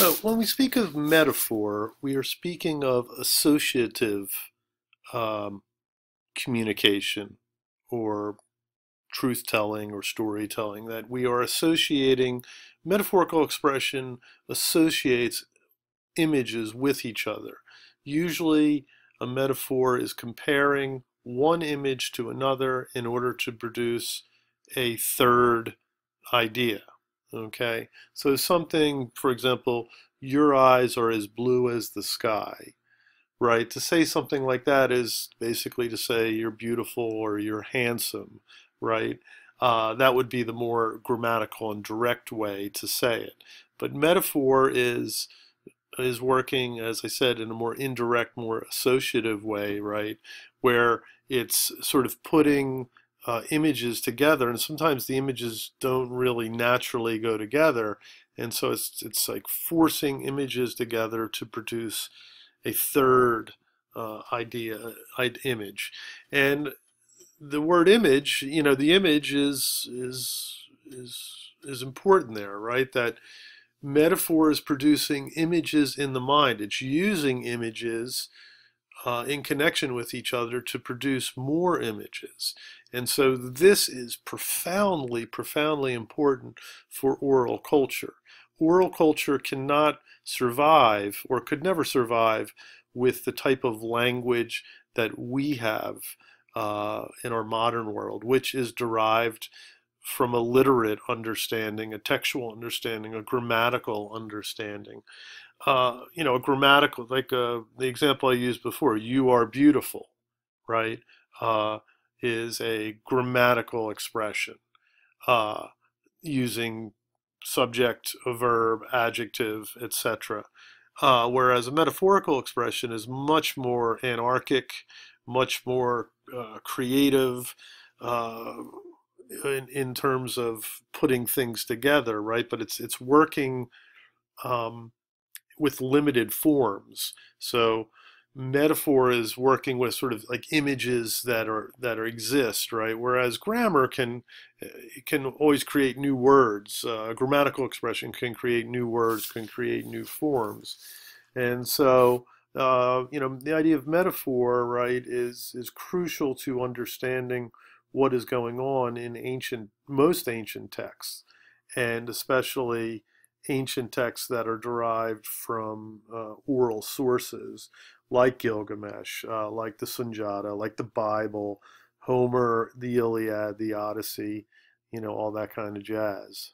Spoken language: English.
So when we speak of metaphor, we are speaking of associative um, communication or truth telling or storytelling, that we are associating metaphorical expression associates images with each other. Usually, a metaphor is comparing one image to another in order to produce a third idea. Okay, so something, for example, your eyes are as blue as the sky, right? To say something like that is basically to say you're beautiful or you're handsome, right? That would be the more grammatical and direct way to say it. But metaphor is working, as I said, in a more indirect, more associative way, right? Where it's sort of putting images together, and sometimes the images don't really naturally go together, and so it's like forcing images together to produce a third image. And the word image, the image is important there, right? That metaphor is producing images in the mind. It's using images in connection with each other to produce more images. And so this is profoundly, profoundly important for oral culture. Oral culture cannot survive or could never survive with the type of language that we have in our modern world, which is derived from a literate understanding, a textual understanding, a grammatical understanding. A grammatical, like the example I used before, you are beautiful, right, uh, is a grammatical expression uh, using subject, a verb, adjective, etc. Whereas a metaphorical expression is much more anarchic, much more creative, uh, in terms of putting things together, right? But it's working um, with limited forms. So metaphor is working with sort of like images that are exist, right? Whereas grammar can always create new words. A grammatical expression can create new words, can create new forms, and so. The idea of metaphor, right, is crucial to understanding what is going on in most ancient texts, and especially ancient texts that are derived from oral sources like Gilgamesh, like the Sunjata, like the Bible, Homer, the Iliad, the Odyssey, all that kind of jazz.